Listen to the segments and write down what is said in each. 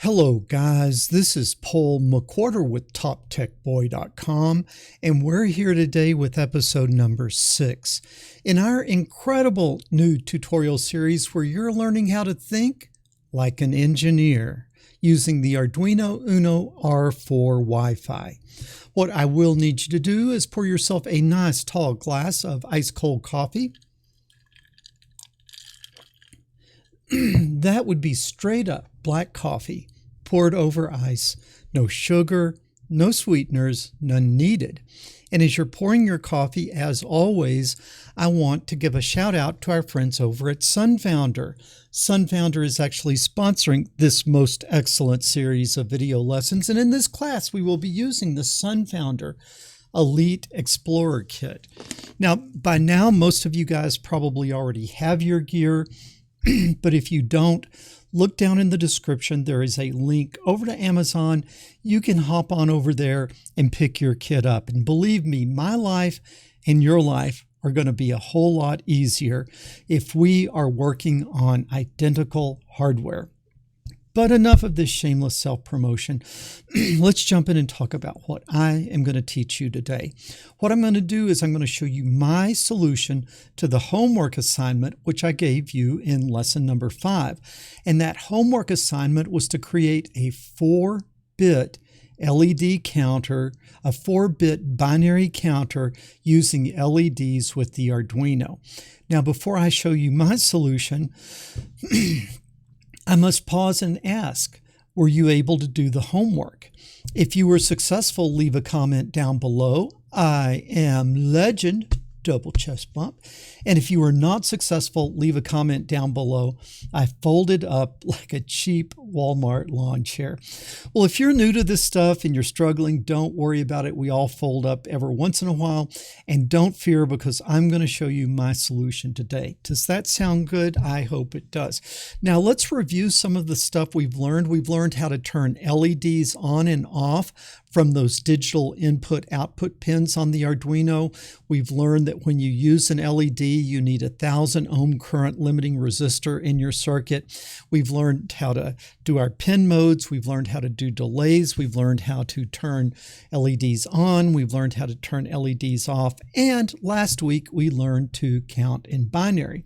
Hello guys, this is Paul McWhorter with TopTechBoy.com, and we're here today with episode number 6 in our incredible new tutorial series where you're learning how to think like an engineer using the Arduino Uno R4 Wi-Fi. What I will need you to do is pour yourself a nice tall glass of ice cold coffee. That would be straight up black coffee poured over ice, no sugar, no sweeteners, none needed. And as you're pouring your coffee, as always, I want to give a shout out to our friends over at Sunfounder. Sunfounder is actually sponsoring this most excellent series of video lessons. And in this class, we will be using the Sunfounder Elite Explorer Kit. Now, by now, most of you guys probably already have your gear. But if you don't, look down in the description. There is a link over to Amazon. You can hop on over there and pick your kit up. And believe me, my life and your life are going to be a whole lot easier if we are working on identical hardware. But enough of this shameless self-promotion. Let's jump in and talk about what I am going to teach you today. What I'm going to do is I'm going to show you my solution to the homework assignment, which I gave you in lesson number 5. And that homework assignment was to create a 4-bit LED counter, a 4-bit binary counter using LEDs with the Arduino. Now, before I show you my solution, I must pause and ask, were you able to do the homework? If you were successful, leave a comment down below. I am legend, double chest bump. And if you were not successful, leave a comment down below. I folded up like a cheap Walmart lawn chair. Well, if you're new to this stuff and you're struggling, don't worry about it. We all fold up every once in a while. And don't fear, because I'm going to show you my solution today. Does that sound good? I hope it does. Now let's review some of the stuff we've learned. We've learned how to turn LEDs on and off from those digital input-output pins on the Arduino. We've learned that when you use an LED, you need a 1,000 ohm current limiting resistor in your circuit. We've learned how to do our pin modes. We've learned how to do delays. We've learned how to turn LEDs on. We've learned how to turn LEDs off. And last week, we learned to count in binary.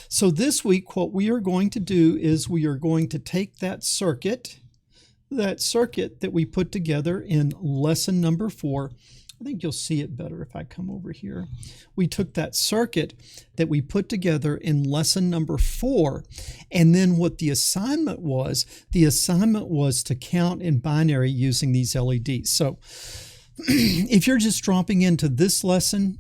So this week, what we are going to do is we are going to take that circuit that we put together in lesson number 4. I think you'll see it better if I come over here. We took that circuit that we put together in lesson number 4, and then what the assignment was to count in binary using these LEDs. So if you're just dropping into this lesson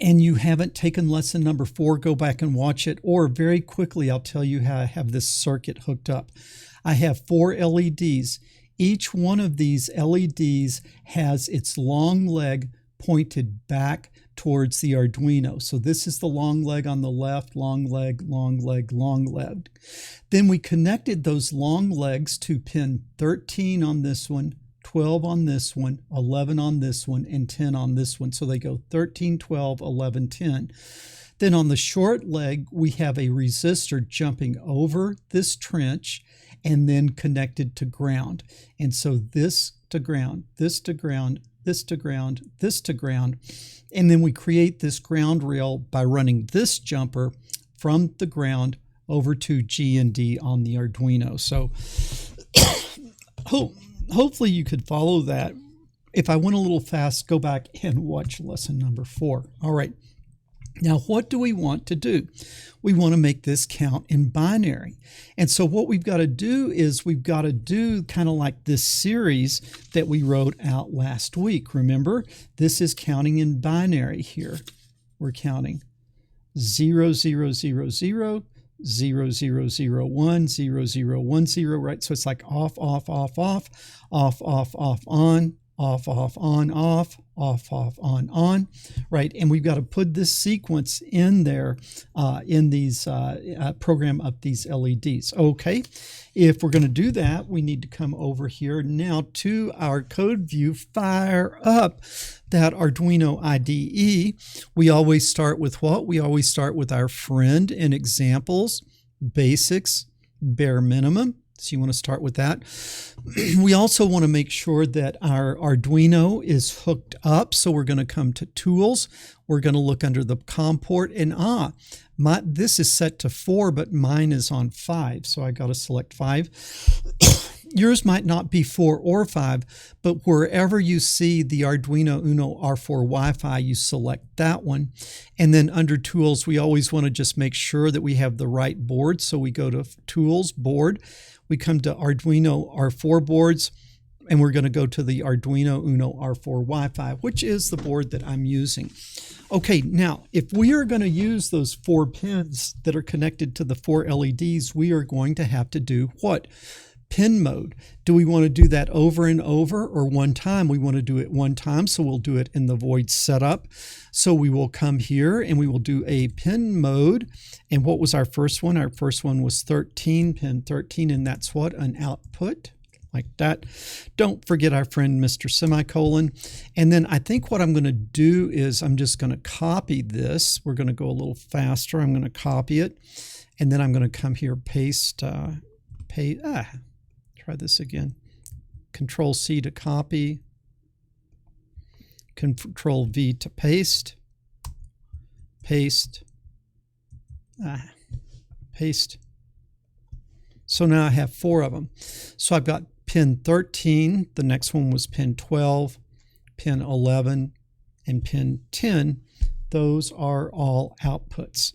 and you haven't taken lesson number 4, go back and watch it, or very quickly I'll tell you how I have this circuit hooked up. I have 4 LEDs. Each one of these LEDs has its long leg pointed back towards the Arduino. So this is the long leg on the left, long leg, long leg, long leg. Then we connected those long legs to pin 13 on this one, 12 on this one, 11 on this one, and 10 on this one. So they go 13, 12, 11, 10. Then on the short leg, we have a resistor jumping over this trench and then connected to ground. And so this to ground, this to ground, this to ground, this to ground. And then we create this ground rail by running this jumper from the ground over to G and D on the Arduino. So hopefully you could follow that. If I went a little fast, go back and watch lesson number 4. All right. Now, what do we want to do? We want to make this count in binary. And so what we've got to do is we've got to do kind of like this series that we wrote out last week. Remember, this is counting in binary here. We're counting 0, 0, 0, 0, 0, 0, 0, 1, 0, 0, 1, 0, right? So it's like off, off, off, off, off, off, off, on, off, off, on, off, off, off, on, right? And we've got to put this sequence in there in these program up these LEDs. Okay, if we're going to do that, we need to come over here now to our code view, fire up that Arduino IDE. We always start with what? We always start with our friend in examples, basics, bare minimum. So you want to start with that. We also want to make sure that our Arduino is hooked up. So we're going to come to Tools. We're going to look under the COM port, and this is set to 4, but mine is on 5. So I got to select 5. Yours might not be 4 or 5, but wherever you see the Arduino Uno R4 Wi-Fi, you select that one. And then under Tools, we always want to just make sure that we have the right board. So we go to Tools, Board. We come to Arduino R4 boards, and we're going to go to the Arduino Uno R4 Wi-Fi, which is the board that I'm using. Okay, now, if we are going to use those 4 pins that are connected to the 4 LEDs, we are going to have to do what? Pin mode. Do we want to do that over and over or one time? We want to do it one time, so we'll do it in the void setup. So we will come here and we will do a pin mode. And what was our first one? Our first one was 13, pin 13, and that's what? An output, like that. Don't forget our friend Mr. Semicolon. And then I think what I'm going to do is I'm just going to copy this. We're going to go a little faster. I'm going to copy it, and then I'm going to come here, try this again. Control C to copy. Control V to paste. Paste. Paste. So now I have 4 of them. So I've got pin 13. The next one was pin 12, pin 11, and pin 10. Those are all outputs.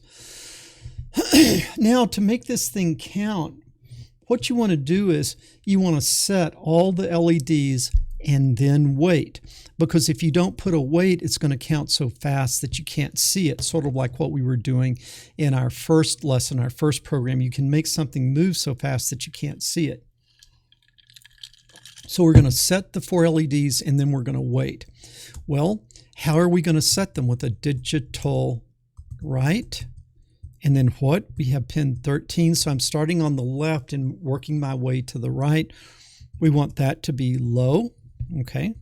Now, to make this thing count, what you want to do is you want to set all the LEDs and then wait. Because if you don't put a wait, it's going to count so fast that you can't see it. Sort of like what we were doing in our first lesson, our first program. You can make something move so fast that you can't see it. So we're going to set the 4 LEDs and then we're going to wait. Well, how are we going to set them? With a digital right? And then what? We have pin 13. So I'm starting on the left and working my way to the right. We want that to be low. Okay.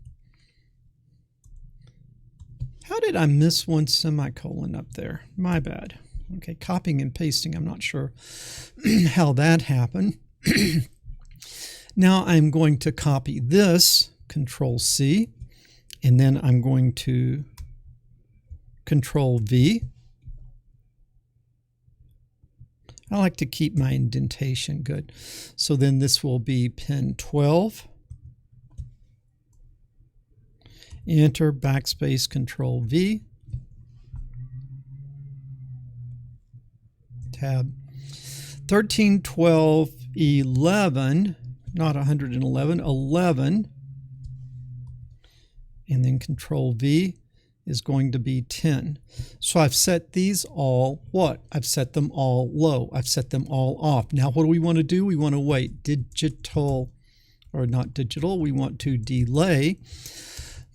How did I miss one semicolon up there? My bad. Okay, copying and pasting. I'm not sure how that happened. Now I'm going to copy this, Control C, and then I'm going to Control V. I like to keep my indentation good. So then this will be pin 12. Enter, backspace, Control V. Tab. 13, 12, 11, not 111, 11. And then Control V is going to be 10. So I've set these all what? I've set them all low. I've set them all off. Now what do we want to do? We want to wait. Digital, or not digital, we want to delay.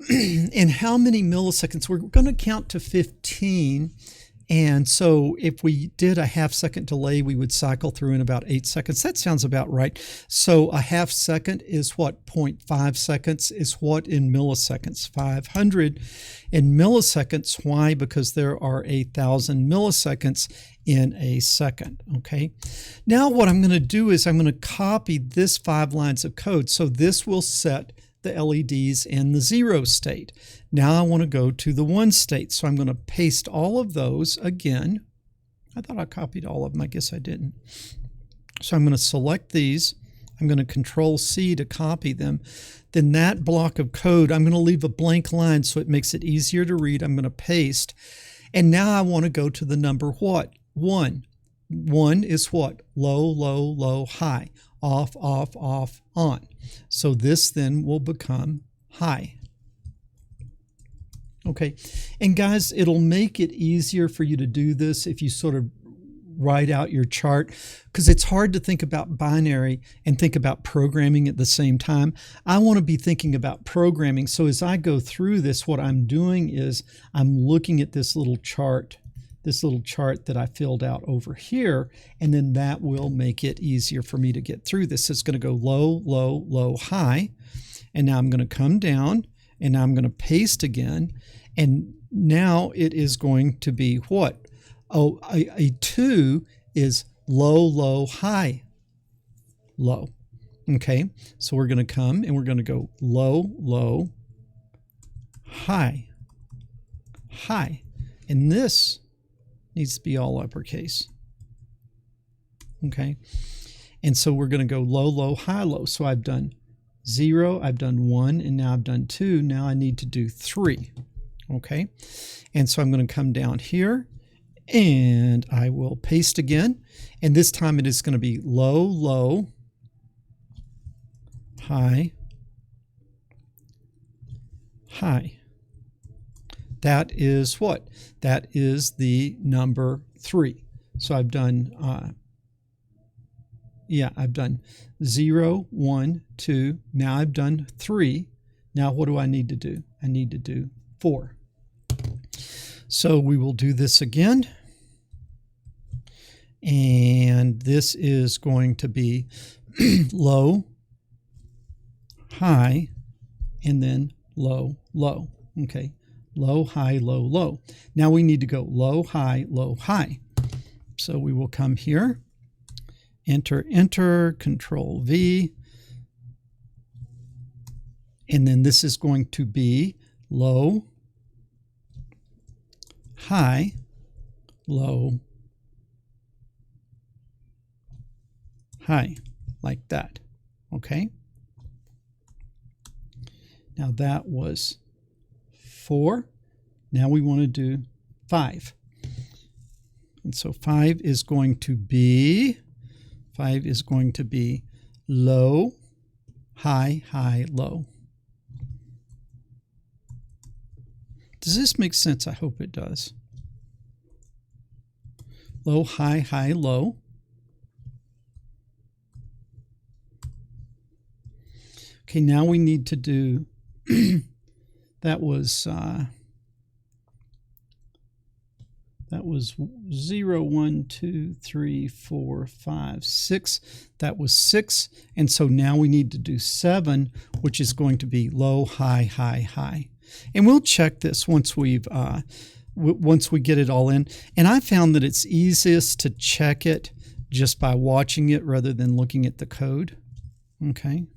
And how many milliseconds? We're going to count to 15. And so if we did a half-second delay, we would cycle through in about 8 seconds. That sounds about right. So a half second is what? 0.5 seconds is what in milliseconds? 500 in milliseconds. Why? Because there are 1,000 milliseconds in a second. Okay. Now what I'm going to do is I'm going to copy this 5 lines of code. So this will set the LEDs in the 0 state. Now I want to go to the 1 state. So I'm going to paste all of those again. I thought I copied all of them. I guess I didn't. So I'm going to select these. I'm going to Control C to copy them. Then that block of code, I'm going to leave a blank line so it makes it easier to read. I'm going to paste. And now I want to go to the number what? 1. 1 is what? Low, low, low, high. Off, off, off, on. So this then will become high. Okay, and guys, it'll make it easier for you to do this if you sort of write out your chart, because it's hard to think about binary and think about programming at the same time. I want to be thinking about programming. So as I go through this, what I'm doing is I'm looking at this little chart that I filled out over here, and then that will make it easier for me to get through this. It's going to go low, low, low, high, and now I'm going to come down, and now I'm going to paste again, and now it is going to be what? Oh, a 2 is low, low, high, low. Okay, so we're going to come and we're going to go low, low, high, high. And this needs to be all uppercase. Okay, and so we're going to go low, low, high, low. So I've done 0, I've done 1, and now I've done 2. Now I need to do 3. Okay, and so I'm going to come down here and I will paste again. And this time it is going to be low, low, high, high. That is what? That is the number 3. So I've done, I've done 0, 1, 2. Now I've done 3. Now what do I need to do? I need to do 4. So we will do this again. And this is going to be low, high, and then low, low. Okay, low, high, low, low. Now we need to go low, high, low, high. So we will come here, enter, enter, Control V, and then this is going to be low, high, low, high, like that. Okay. Now that was 4. Now we want to do 5. And so 5 is going to be low, high, high, low. Does this make sense? I hope it does. Low, high, high, low. Okay, now we need to do, that was 0, 1, 2, 3, 4, 5, 6. That was 6. And so now we need to do 7, which is going to be low, high, high, high. And we'll check this once we get it all in. And I found that it's easiest to check it just by watching it rather than looking at the code. Okay,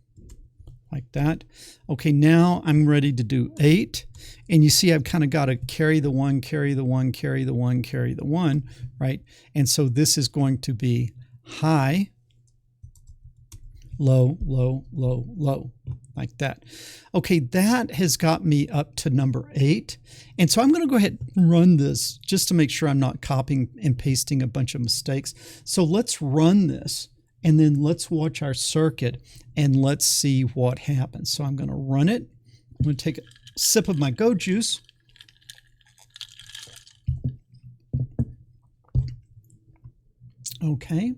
like that. Okay, now I'm ready to do 8. And you see I've kind of got to carry the 1, carry the 1, carry the 1, carry the 1, right? And so this is going to be high, low, low, low, low, like that. Okay, that has got me up to number 8. And so I'm going to go ahead and run this just to make sure I'm not copying and pasting a bunch of mistakes. So let's run this, and then let's watch our circuit, and let's see what happens. So I'm going to run it. I'm going to take a sip of my Go juice. Okay.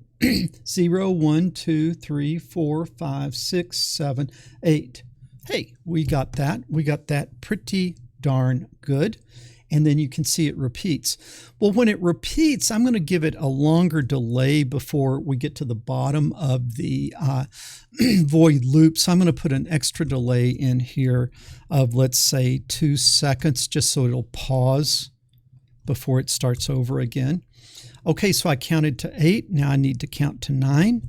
0, 1, 2, 3, 4, 5, 6, 7, 8. Hey, we got that. We got that pretty darn good. And then you can see it repeats. Well, when it repeats, I'm going to give it a longer delay before we get to the bottom of the void loop. So I'm going to put an extra delay in here of, let's say, 2 seconds, just so it'll pause before it starts over again. Okay, so I counted to 8. Now I need to count to 9.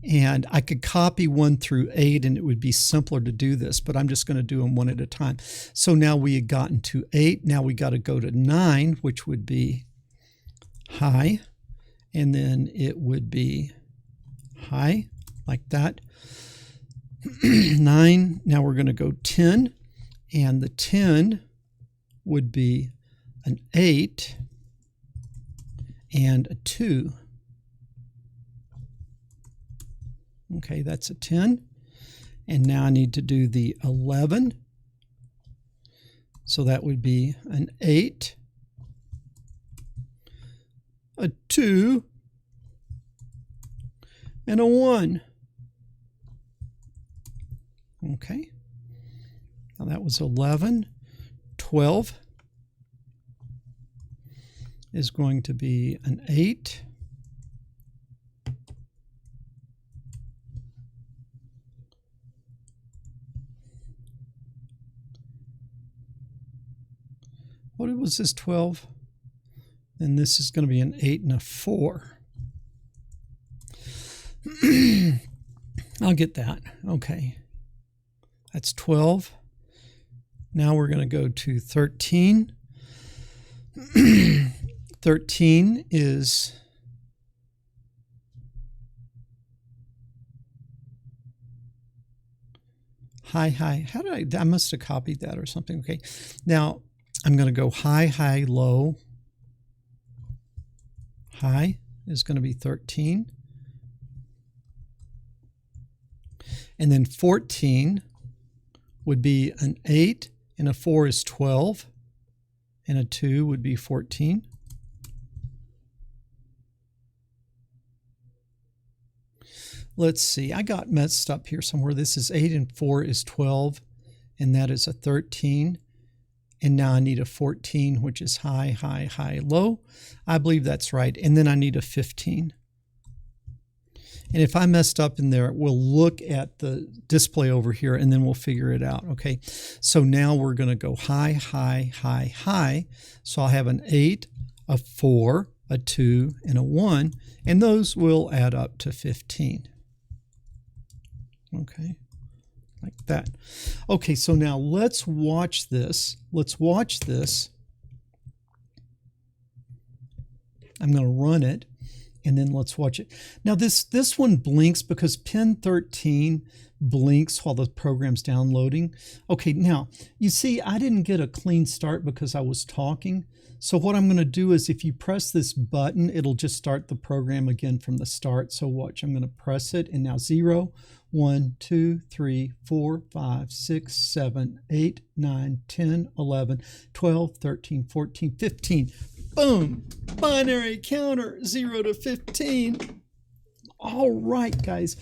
And I could copy 1 through 8 and it would be simpler to do this, but I'm just going to do them one at a time. So now we had gotten to 8. Now we got to go to 9, which would be high. And then it would be high, like that. 9, now we're going to go 10. And the 10 would be an 8 and a 2. Okay, that's a 10. And now I need to do the 11. So that would be an 8, a 2, and a 1. Okay. Now that was 11. 12 is going to be an 8. What was this, 12? Then this is going to be an 8 and a 4. I'll get that. Okay. That's 12. Now we're going to go to 13. 13 is high, high. How did I must have copied that or something. Okay. Now I'm going to go high, high, low. High is going to be 13. And then 14 would be an 8, and a 4 is 12, and a 2 would be 14. Let's see, I got messed up here somewhere. This is 8 and 4 is 12, and that is a 13. And now I need a 14, which is high, high, high, low. I believe that's right. And then I need a 15. And if I messed up in there, we'll look at the display over here and then we'll figure it out. Okay, so now we're going to go high, high, high, high. So I'll have an 8, a 4, a 2, and a 1. And those will add up to 15. Okay, like that. Okay, so now let's watch this. Let's watch this. I'm going to run it. And then let's watch it. Now this one blinks because pin 13 blinks while the program's downloading. Okay, now you see I didn't get a clean start because I was talking. So what I'm going to do is if you press this button, it'll just start the program again from the start. So watch, I'm going to press it and now 0, 1, 2, 3, 4, 5, 6, 7, 8, 9, 10, 11, 12, 13, 14, 15. Boom! Binary counter, 0 to 15. All right, guys.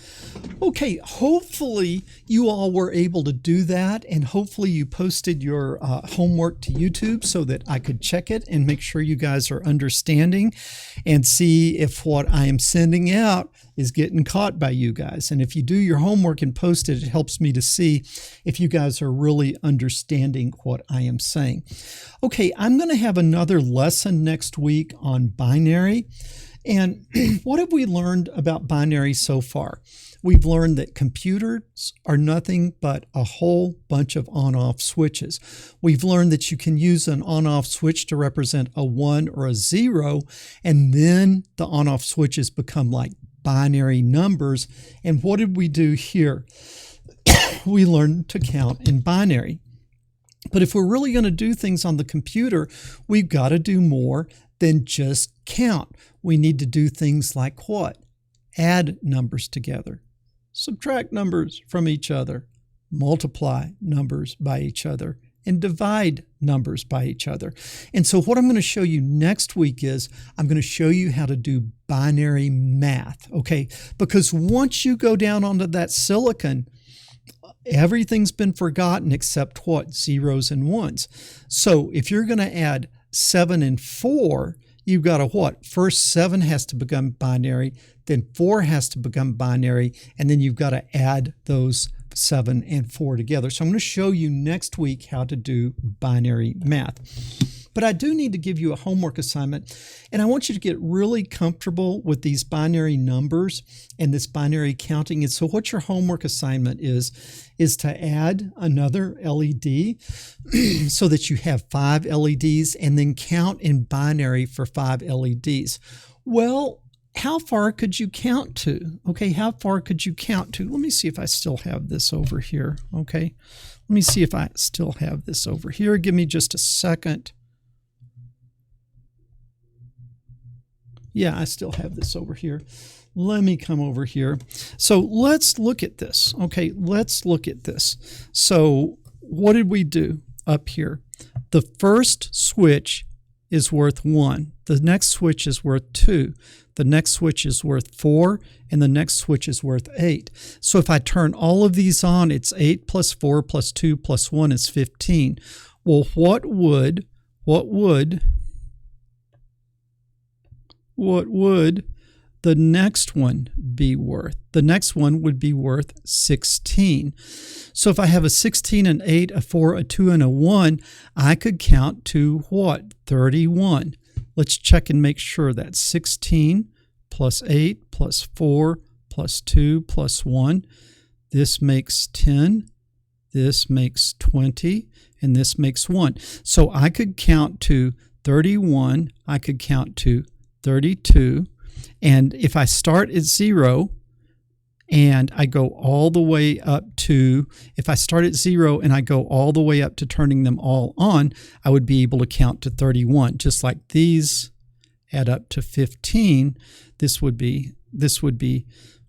Okay, hopefully you all were able to do that, and hopefully you posted your homework to YouTube so that I could check it and make sure you guys are understanding and see if what I am sending out is getting caught by you guys. And if you do your homework and post it, it helps me to see if you guys are really understanding what I am saying. Okay, I'm going to have another lesson next week on binary. And what have we learned about binary so far? We've learned that computers are nothing but a whole bunch of on-off switches. We've learned that you can use an on-off switch to represent a 1 or a 0, and then the on-off switches become like binary numbers. And what did we do here? We learned to count in binary. But if we're really going to do things on the computer, we've got to do more than just count. We need to do things like what? Add numbers together, subtract numbers from each other, multiply numbers by each other, and divide numbers by each other. And so what I'm going to show you next week is I'm going to show you how to do binary math, okay? Because once you go down onto that silicon, everything's been forgotten except what? Zeros and ones. So if you're going to add 7 and 4, you've got to what? First 7 has to become binary, then 4 has to become binary, and then you've got to add those 7 and 4 together. So I'm going to show you next week how to do binary math. But I do need to give you a homework assignment, and I want you to get really comfortable with these binary numbers and this binary counting. And so what your homework assignment is to add another LED so that you have 5 LEDs and then count in binary for 5 LEDs. Well, how far could you count to? Okay, how far could you count to? Let me see if I still have this over here. Okay, let me see if I still have this over here. Give me just a second. Yeah, I still have this over here. Let me come over here. So let's look at this. Okay, let's look at this. So what did we do up here? The first switch is worth 1. The next switch is worth 2. The next switch is worth 4. And the next switch is worth 8. So if I turn all of these on, it's 8 plus 4 plus 2 plus 1 is 15. Well, what would the next one be worth? The next one would be worth 16. So if I have a 16, an 8, a 4, a 2, and a 1, I could count to what? 31. Let's check and make sure that's 16 plus 8 plus 4 plus 2 plus 1. this makes 10, this makes 20, and this makes 1. So I could count to 31, I could count to 32, and if I start at 0 and I go all the way up to, if I start at 0 and I go all the way up to turning them all on, I would be able to count to 31. Just like these add up to 15, this would be,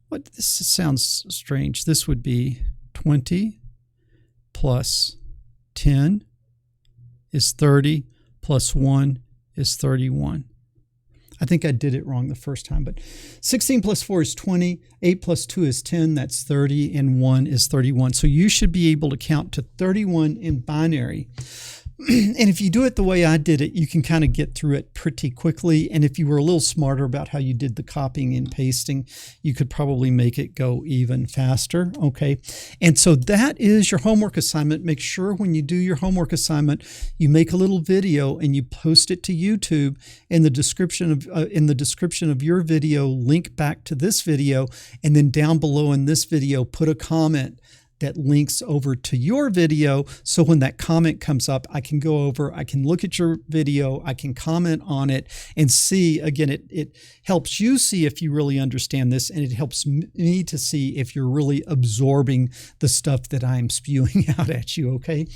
what, this sounds strange. This would be 20 plus 10 is 30 plus 1 is 31. I think I did it wrong the first time, but 16 plus 4 is 20, 8 plus 2 is 10, that's 30, and 1 is 31. So you should be able to count to 31 in binary. And if you do it the way I did it, you can kind of get through it pretty quickly. And if you were a little smarter about how you did the copying and pasting, you could probably make it go even faster. Okay. And so that is your homework assignment. Make sure when you do your homework assignment, you make a little video and you post it to YouTube. In the description of your video, link back to this video, and then down below in this video, put a comment that links over to your video. So when that comment comes up, I can go over, I can look at your video, I can comment on it and see, again, it helps you see if you really understand this, and it helps me to see if you're really absorbing the stuff that I'm spewing out at you, okay?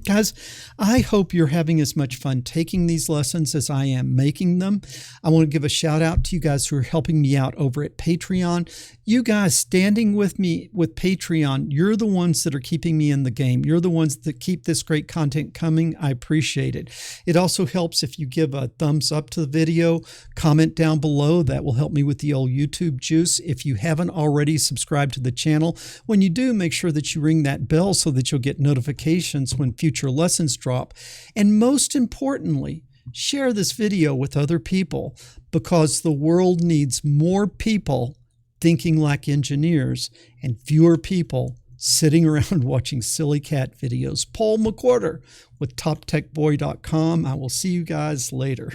Guys, I hope you're having as much fun taking these lessons as I am making them. I want to give a shout out to you guys who are helping me out over at Patreon. You guys standing with me with Patreon, you're the ones that are keeping me in the game. You're the ones that keep this great content coming. I appreciate it. It also helps if you give a thumbs up to the video, comment down below. That will help me with the old YouTube juice. If you haven't already subscribed to the channel, when you do, make sure that you ring that bell so that you'll get notifications when future lessons drop. And most importantly, share this video with other people, because the world needs more people thinking like engineers and fewer people sitting around watching silly cat videos. Paul McWhorter with TopTechBoy.com. I will see you guys later.